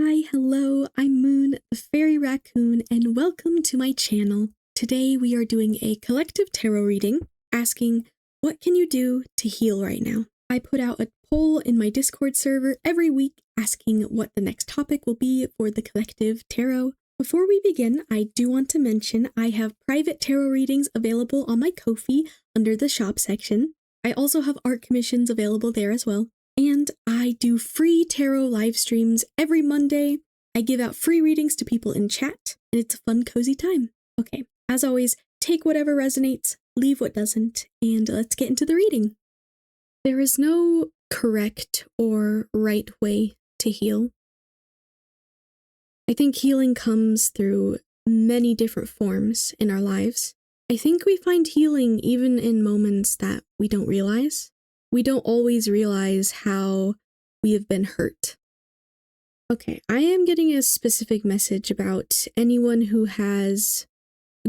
Hi, hello, I'm Moon, the fairy raccoon, and welcome to my channel. Today we are doing a collective tarot reading, asking, what can you do to heal right now? I put out a poll in my Discord server every week asking what the next topic will be for the collective tarot. Before we begin, I do want to mention I have private tarot readings available on my Ko-fi under the shop section. I also have art commissions available there as well. And I do free tarot live streams every Monday. I give out free readings to people in chat, and it's a fun, cozy time. Okay, as always, take whatever resonates, leave what doesn't, and let's get into the reading. There is no correct or right way to heal. I think healing comes through many different forms in our lives. I think we find healing even in moments that we don't realize. We don't always realize how we have been hurt. Okay, I am getting a specific message about anyone who has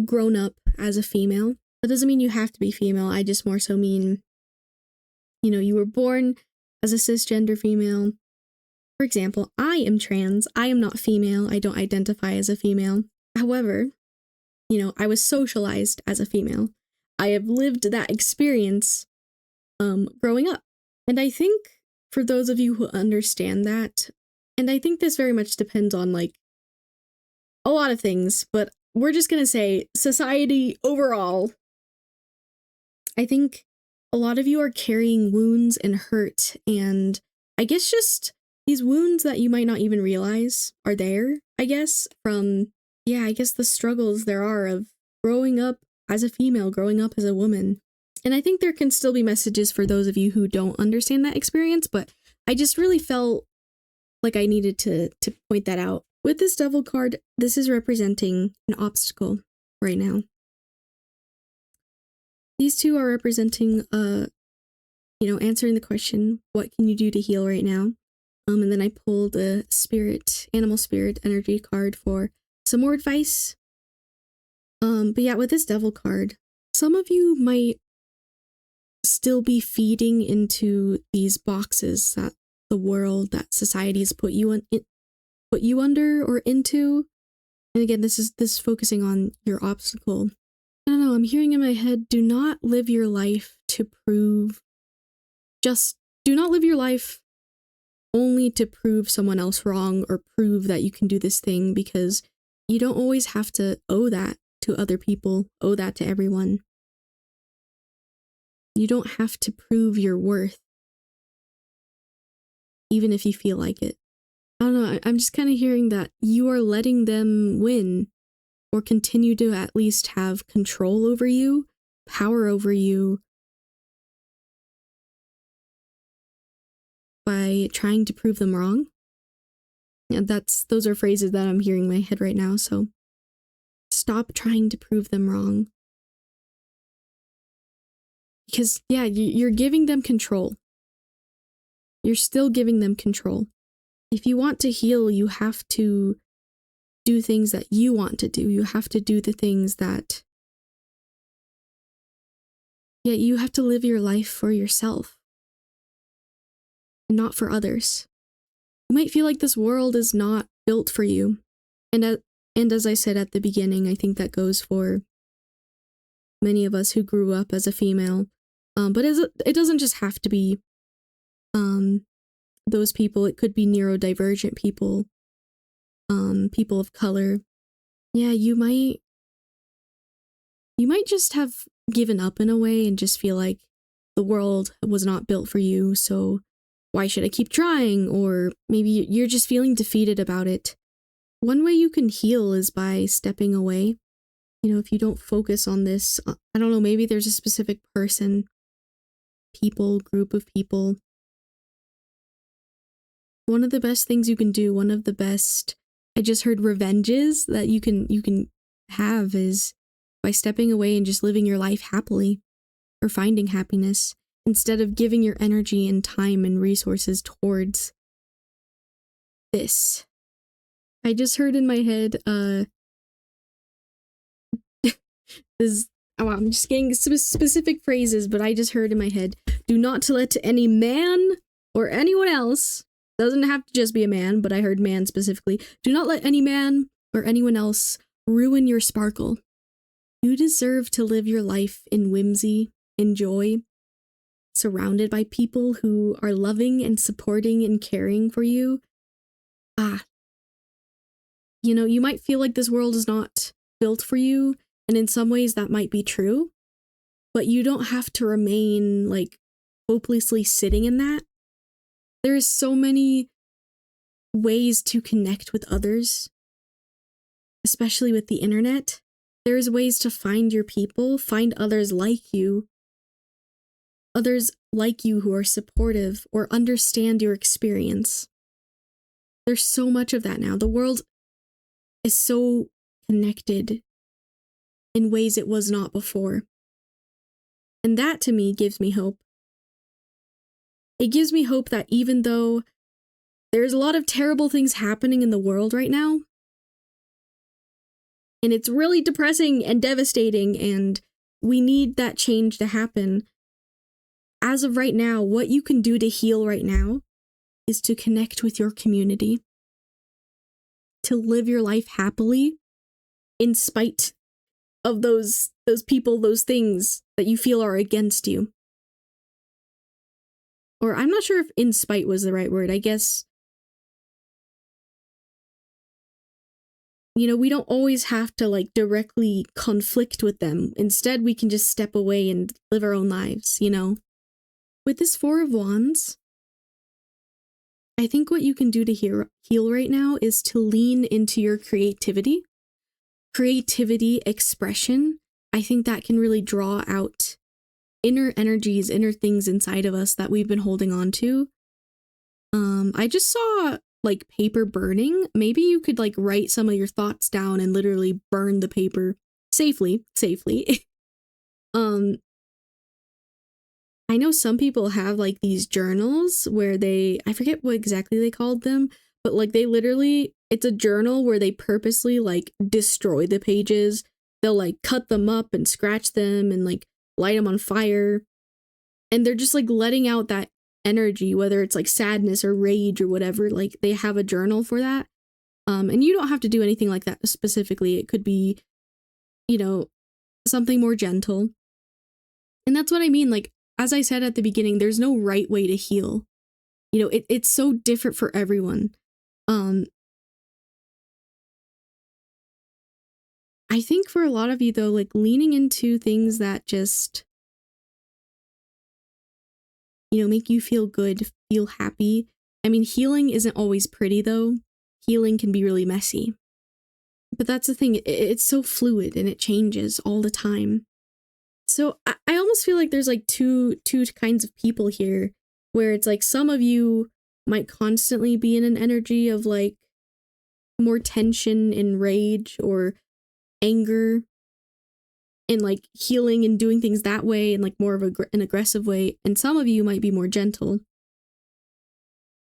grown up as a female. That doesn't mean you have to be female. I just more so mean, you were born as a cisgender female. For example, I am trans. I am not female. I don't identify as a female. However, I was socialized as a female. I have lived that experience growing up. And I think for those of you who understand that, and I think this very much depends on a lot of things, but we're just going to say society overall. I think a lot of you are carrying wounds and hurt, and I guess just these wounds that you might not even realize are there, I guess, from, the struggles there are of growing up as a female, growing up as a woman. And I think there can still be messages for those of you who don't understand that experience, but I just really felt like I needed to point that out. With this devil card, this is representing an obstacle right now. These two are representing, answering the question, what can you do to heal right now? And then I pulled a animal spirit energy card for some more advice. But yeah, with this devil card, some of you might still be feeding into these boxes that the world, that society has put you under or into. And again, this is focusing on your obstacle. I don't know, I'm hearing in my head, do not live your life only to prove someone else wrong or prove that you can do this thing, because you don't always have to owe that to other people, owe that to everyone. You don't have to prove your worth, even if you feel like it. I don't know, I'm just kind of hearing that you are letting them win, or continue to at least have control over you, power over you, by trying to prove them wrong. And those are phrases that I'm hearing in my head right now, so stop trying to prove them wrong. Because, you're giving them control. You're still giving them control. If you want to heal, you have to do things that you want to do. You have to do the things that... you have to live your life for yourself, not for others. You might feel like this world is not built for you. And as I said at the beginning, I think that goes for many of us who grew up as a female. But it doesn't just have to be those people. It could be neurodivergent people, people of color. You might just have given up in a way and just feel like the world was not built for you, so why should I keep trying? Or maybe you're just feeling defeated about it. One way you can heal is by stepping away. If you don't focus on this, I don't know, maybe there's a specific person, group of people. One of the best things you can do, I just heard revenges that you can have is by stepping away and just living your life happily, or finding happiness, instead of giving your energy and time and resources towards this. I just heard in my head, I'm just getting specific phrases, but I just heard in my head, do not let any man or anyone else Doesn't have to just be a man, but I heard man specifically. Do not let any man or anyone else ruin your sparkle. You deserve to live your life in whimsy and joy, surrounded by people who are loving and supporting and caring for you. You know, you might feel like this world is not built for you, and in some ways that might be true, but you don't have to remain like hopelessly sitting in that. There's so many ways to connect with others, especially with the internet. There's ways to find your people, find others like you who are supportive or understand your experience. There's so much of that now. The world is so connected in ways it was not before. And that to me gives me hope. It gives me hope that even though there's a lot of terrible things happening in the world right now, and it's really depressing and devastating, and we need that change to happen, as of right now, what you can do to heal right now is to connect with your community, to live your life happily in spite of those people, those things that you feel are against you. Or I'm not sure if in spite was the right word. I guess, you know, we don't always have to like directly conflict with them. Instead, we can just step away and live our own lives, you know? With this Four of Wands, I think what you can do to heal right now is to lean into your creativity, expression. I think that can really draw out inner energies, inner things inside of us that we've been holding on to. I just saw like paper burning. Maybe you could like write some of your thoughts down and literally burn the paper safely. I know some people have like these journals where I forget what exactly they called them, but like it's a journal where they purposely like destroy the pages. They'll like cut them up and scratch them and like light them on fire. And they're just like letting out that energy, whether it's like sadness or rage or whatever. Like they have a journal for that. And you don't have to do anything like that specifically. It could be, you know, something more gentle. And that's what I mean. Like, as I said at the beginning, there's no right way to heal. You know, it's so different for everyone. I think for a lot of you though, like leaning into things that just, you know, make you feel good, feel happy. I mean, healing isn't always pretty though. Healing can be really messy. But that's the thing, it's so fluid and it changes all the time. So I almost feel like there's like two kinds of people here, where it's like some of you might constantly be in an energy of like more tension and rage or anger and like healing and doing things that way and like more of an aggressive way. And some of you might be more gentle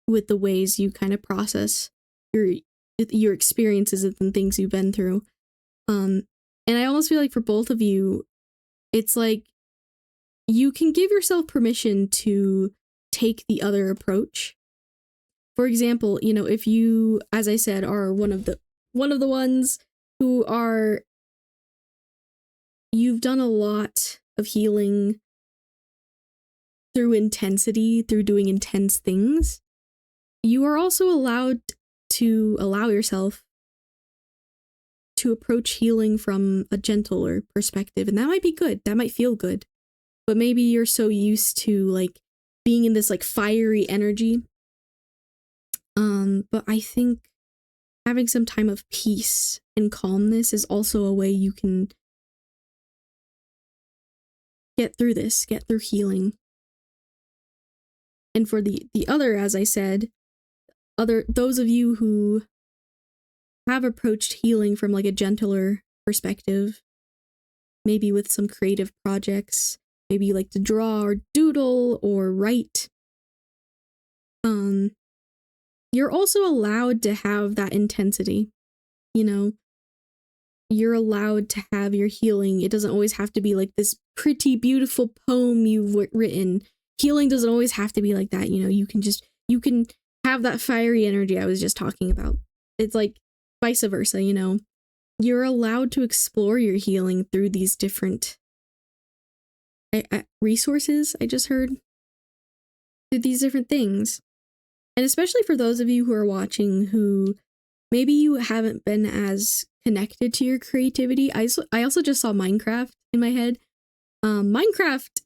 with the ways you kind of process your experiences and things you've been through. And I almost feel like for both of you, it's like you can give yourself permission to take the other approach. For example, you know, if you, as I said, are one of the ones who are, you've done a lot of healing through intensity, through doing intense things, you are also allowed to allow yourself to approach healing from a gentler perspective. And that might be good. That might feel good. But maybe you're so used to like being in this like fiery energy. But I think having some time of peace and calmness is also a way you can get through this, get through healing. And for the other, as I said, those of you who have approached healing from like a gentler perspective, maybe with some creative projects, maybe you like to draw or doodle or write, you're also allowed to have that intensity. You know, you're allowed to have your healing. It doesn't always have to be like this pretty beautiful poem you've written. Healing doesn't always have to be like that. You know, you can have that fiery energy I was just talking about. It's like vice versa, you know. You're allowed to explore your healing through these different resources, I just heard. Through these different things. And especially for those of you who are watching who maybe you haven't been as connected to your creativity. I also just saw Minecraft in my head. Minecraft,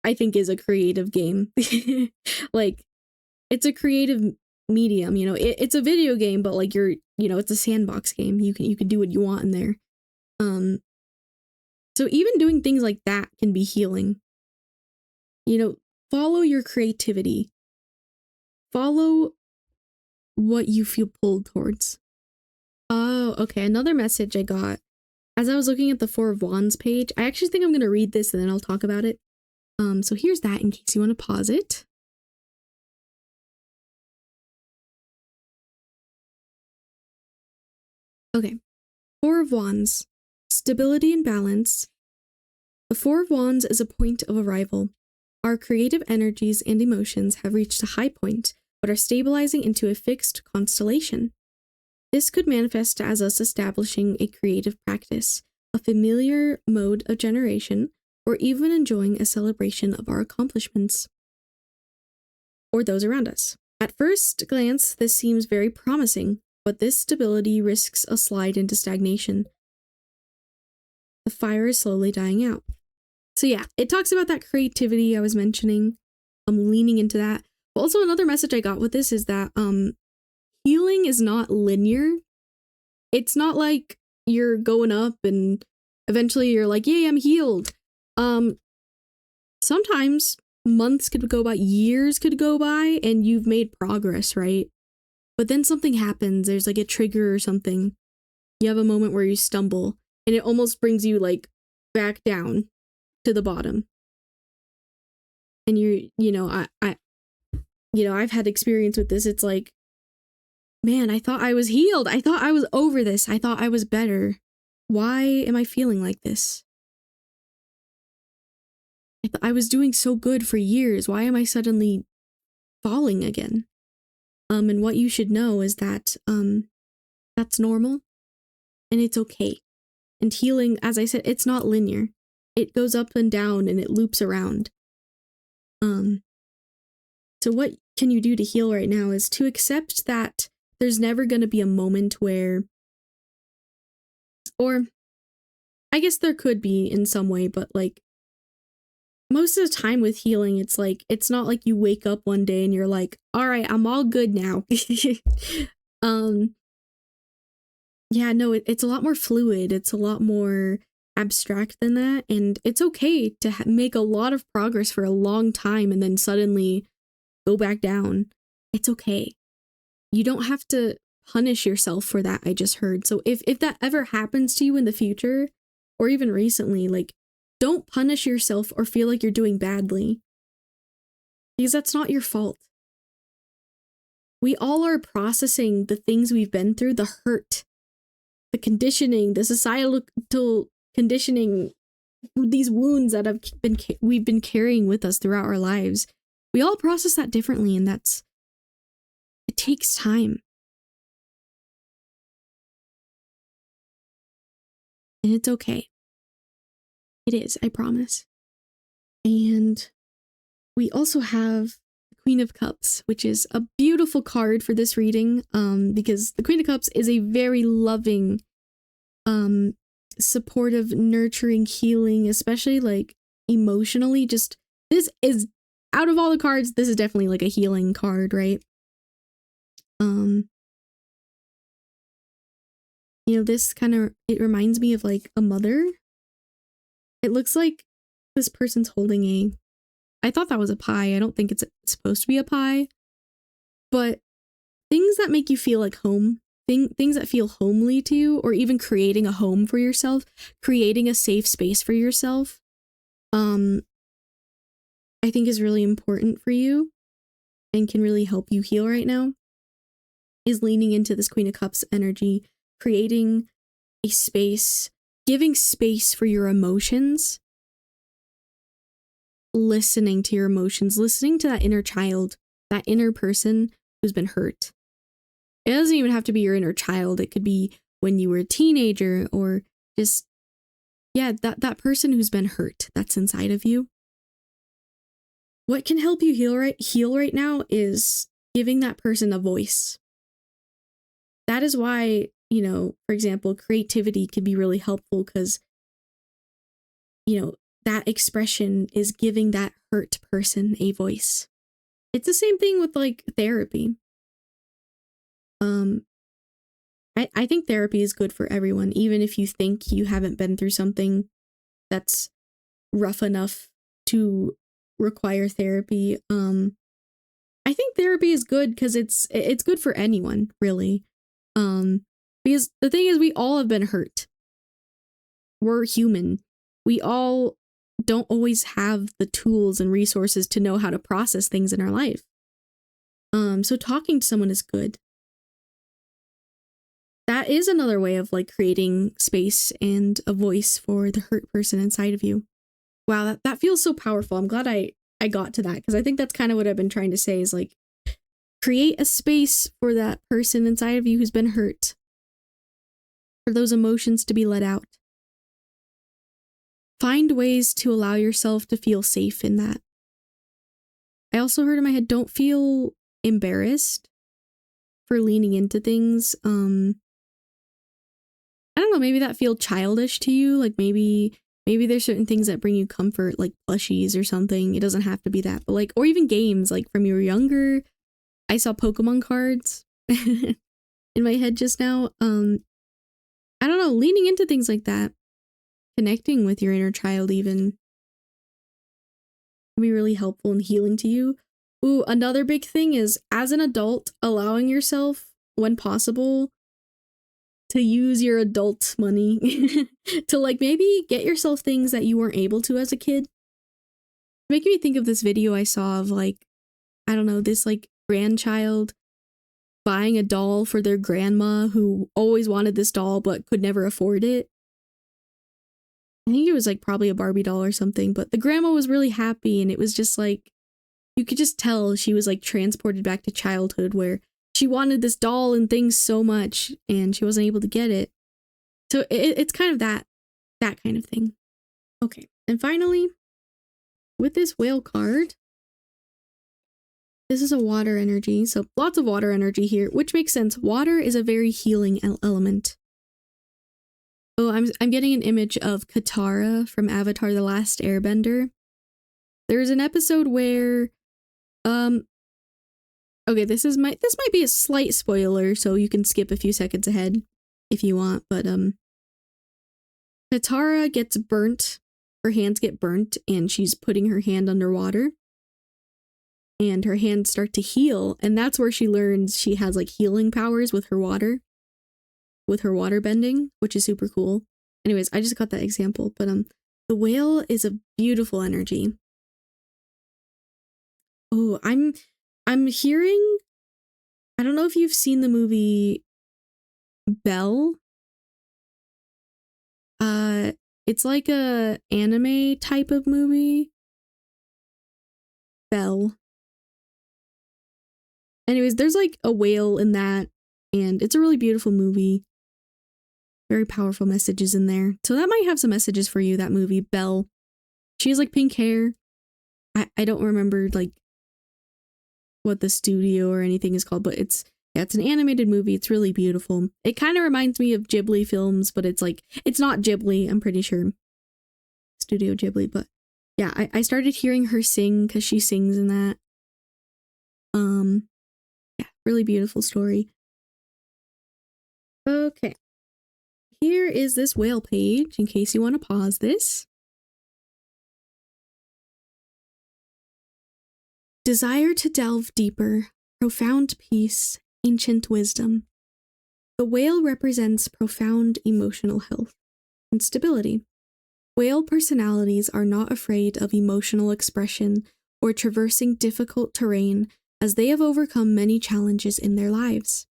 I think, is a creative game. Like, it's a creative medium, you know. It's a video game, but like it's a sandbox game. You can do what you want in there. So even doing things like that can be healing. You know, follow your creativity. Follow what you feel pulled towards. Oh, okay. Another message I got as I was looking at the Four of Wands page. I actually think I'm going to read this and then I'll talk about it. So here's that in case you want to pause it. Okay. Four of Wands. Stability and balance. The Four of Wands is a point of arrival. Our creative energies and emotions have reached a high point, but are stabilizing into a fixed constellation. This could manifest as us establishing a creative practice, a familiar mode of generation, or even enjoying a celebration of our accomplishments or those around us. At first glance, this seems very promising, but this stability risks a slide into stagnation. The fire is slowly dying out. So yeah, it talks about that creativity I was mentioning. I'm leaning into that. But also another message I got with this is that healing is not linear. It's not like you're going up and eventually you're like, yay, I'm healed. Sometimes months could go by, years could go by, and you've made progress, right? But then something happens, there's like a trigger or something. You have a moment where you stumble, and it almost brings you like back down to the bottom. And I've had experience with this. It's like, man, I thought I was healed. I thought I was over this. I thought I was better. Why am I feeling like this? I was doing so good for years. Why am I suddenly falling again? And what you should know is that that's normal and it's okay. And healing, as I said, it's not linear. It goes up and down and it loops around. So what can you do to heal right now is to accept that there's never going to be a moment where, or I guess there could be in some way, but like most of the time with healing, it's like, it's not like you wake up one day and you're like, all right, I'm all good now. Yeah, no, it's a lot more fluid. It's a lot more abstract than that. And it's okay to make a lot of progress for a long time and then suddenly go back down. It's okay. You don't have to punish yourself for that, I just heard. So if that ever happens to you in the future, or even recently, like, don't punish yourself or feel like you're doing badly. Because that's not your fault. We all are processing the things we've been through, the hurt, the conditioning, the societal conditioning, these wounds that we've been carrying with us throughout our lives. We all process that differently, and it takes time. And it's okay. It is, I promise. And we also have the Queen of Cups, which is a beautiful card for this reading, because the Queen of Cups is a very loving, supportive, nurturing, healing, especially like emotionally. Just, this is, out of all the cards, this is definitely like a healing card, right? This kind of, it reminds me of like a mother. It looks like this person's holding I thought that was a pie. I don't think it's supposed to be a pie, but things that make you feel like home, things that feel homely to you, or even creating a home for yourself, creating a safe space for yourself, I think is really important for you and can really help you heal right now, is leaning into this Queen of Cups energy, creating a space, giving space for your emotions, listening to your emotions, listening to that inner child, that inner person who's been hurt. It doesn't even have to be your inner child. It could be when you were a teenager, or just, yeah, that person who's been hurt that's inside of you. What can help you heal right now is giving that person a voice. That is why, you know, for example, creativity can be really helpful, because, you know, that expression is giving that hurt person a voice. It's the same thing with like therapy. I think therapy is good for everyone, even if you think you haven't been through something that's rough enough to require therapy. I think therapy is good because it's good for anyone, really. Because the thing is, we all have been hurt. We're human. We all don't always have the tools and resources to know how to process things in our life. So talking to someone is good. That is another way of like creating space and a voice for the hurt person inside of you. Wow, that feels so powerful. I'm glad I got to that, because I think that's kind of what I've been trying to say, is like, create a space for that person inside of you who's been hurt, for those emotions to be let out. Find ways to allow yourself to feel safe in that. I also heard in my head, don't feel embarrassed for leaning into things. I don't know, maybe that feel childish to you. Like maybe there's certain things that bring you comfort, like plushies or something. It doesn't have to be that, but like, or even games, like from you were younger. I saw Pokemon cards in my head just now. I don't know, leaning into things like that, connecting with your inner child even, can be really helpful and healing to you. Ooh, another big thing is, as an adult, allowing yourself, when possible, to use your adult money to like maybe get yourself things that you weren't able to as a kid. Making me think of this video I saw of like, I don't know, this like grandchild buying a doll for their grandma who always wanted this doll but could never afford it. I think it was like probably a Barbie doll or something, but the grandma was really happy, and it was just like, you could just tell she was like transported back to childhood, where she wanted this doll and things so much and she wasn't able to get it. So it's kind of that kind of thing. Okay, and finally, with this whale card, this is a water energy, so lots of water energy here, which makes sense. Water is a very healing element. Oh, I'm getting an image of Katara from Avatar: The Last Airbender. There's an episode where, okay, this might be a slight spoiler, so you can skip a few seconds ahead if you want, but Katara gets burnt. Her hands get burnt, and she's putting her hand underwater, and her hands start to heal, and that's where she learns she has like healing powers with her water bending, which is super cool. Anyways, I just got that example, but the whale is a beautiful energy. Oh, I'm hearing, I don't know if you've seen the movie Belle. It's like a anime type of movie. Belle. Anyways, there's like a whale in that, and it's a really beautiful movie. Very powerful messages in there. So that might have some messages for you, that movie, Belle. She has like pink hair. I don't remember like what the studio or anything is called, but it's an animated movie. It's really beautiful. It kind of reminds me of Ghibli films, but it's like, it's not Ghibli, I'm pretty sure. Studio Ghibli, but yeah, I started hearing her sing because she sings in that. Yeah, really beautiful story. Okay. Here is this whale page in case you want to pause this. Desire to delve deeper, profound peace, ancient wisdom. The whale represents profound emotional health and stability. Whale personalities are not afraid of emotional expression or traversing difficult terrain, as they have overcome many challenges in their lives.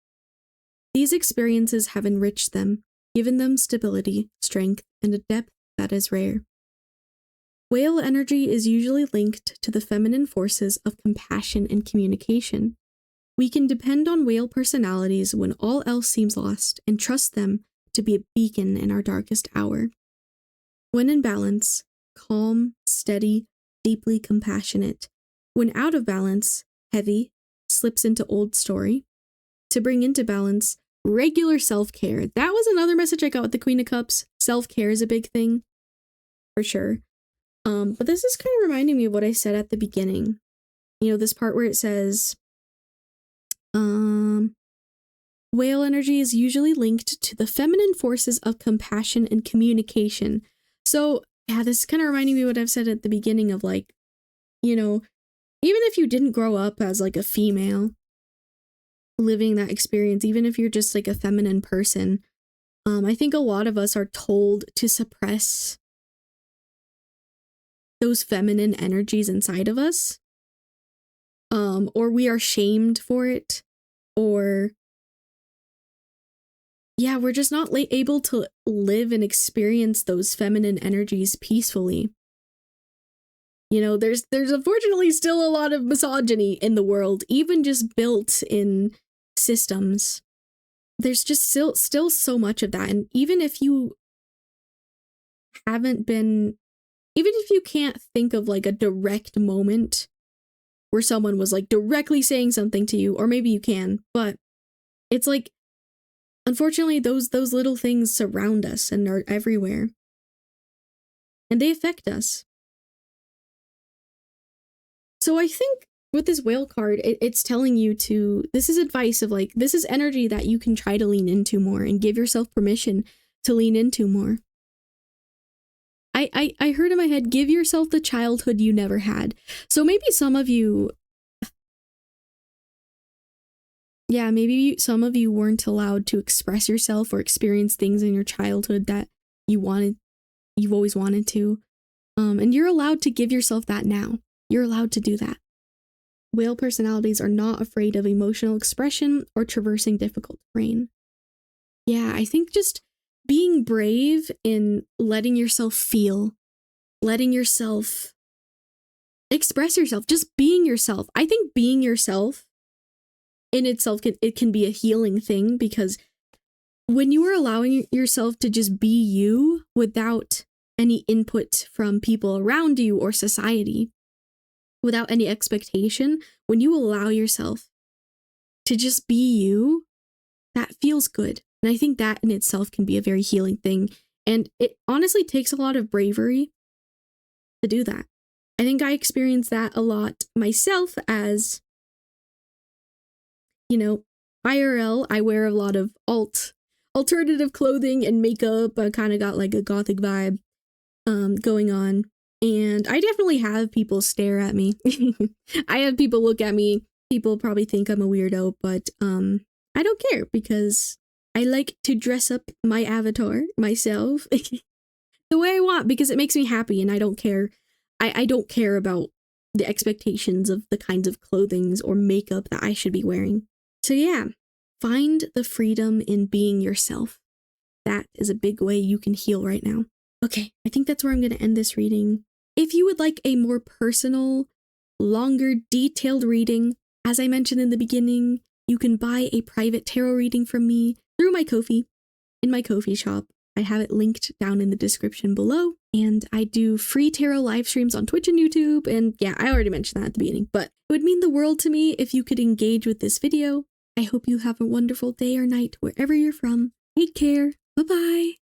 These experiences have enriched them, given them stability, strength, and a depth that is rare. Whale energy is usually linked to the feminine forces of compassion and communication. We can depend on whale personalities when all else seems lost and trust them to be a beacon in our darkest hour. When in balance, calm, steady, deeply compassionate. When out of balance, heavy, slips into old story. To bring into balance, regular self-care. That was another message I got with the Queen of Cups. Self-care is a big thing, for sure. But this is kind of reminding me of what I said at the beginning. You know, this part where it says, whale energy is usually linked to the feminine forces of compassion and communication. So, yeah, this is kind of reminding me of what I've said at the beginning of, like, you know, even if you didn't grow up as like a female living that experience, even if you're just like a feminine person, I think a lot of us are told to suppress those feminine energies inside of us, or we are shamed for it, or yeah, we're just not able to live and experience those feminine energies peacefully. You know, there's unfortunately still a lot of misogyny in the world, even just built in systems. There's just still so much of that. And even if you can't think of like a direct moment where someone was like directly saying something to you, or maybe you can, but it's like, unfortunately, those little things surround us and are everywhere. And they affect us. So I think with this whale card, it's telling you this is advice of like, this is energy that you can try to lean into more and give yourself permission to lean into more. I heard in my head, give yourself the childhood you never had. So maybe some of you, some of you weren't allowed to express yourself or experience things in your childhood that you've always wanted to. And you're allowed to give yourself that now. You're allowed to do that. Whale personalities are not afraid of emotional expression or traversing difficult terrain. Yeah, I think just being brave in letting yourself feel, letting yourself express yourself, just being yourself. I think being yourself in itself can be a healing thing, because when you are allowing yourself to just be you without any input from people around you or society, without any expectation, when you allow yourself to just be you, that feels good. And I think that in itself can be a very healing thing. And it honestly takes a lot of bravery to do that. I think I experienced that a lot myself as, you know, IRL, I wear a lot of alternative clothing and makeup. I kind of got like a gothic vibe going on. And I definitely have people stare at me. I have people look at me. People probably think I'm a weirdo, but I don't care, because I like to dress up my avatar, myself, the way I want, because it makes me happy, and I don't care. I don't care about the expectations of the kinds of clothings or makeup that I should be wearing. So yeah, find the freedom in being yourself. That is a big way you can heal right now. Okay, I think that's where I'm going to end this reading. If you would like a more personal, longer, detailed reading, as I mentioned in the beginning, you can buy a private tarot reading from me through my Ko-fi, in my Ko-fi shop. I have it linked down in the description below. And I do free tarot live streams on Twitch and YouTube. And yeah, I already mentioned that at the beginning, but it would mean the world to me if you could engage with this video. I hope you have a wonderful day or night wherever you're from. Take care. Bye-bye.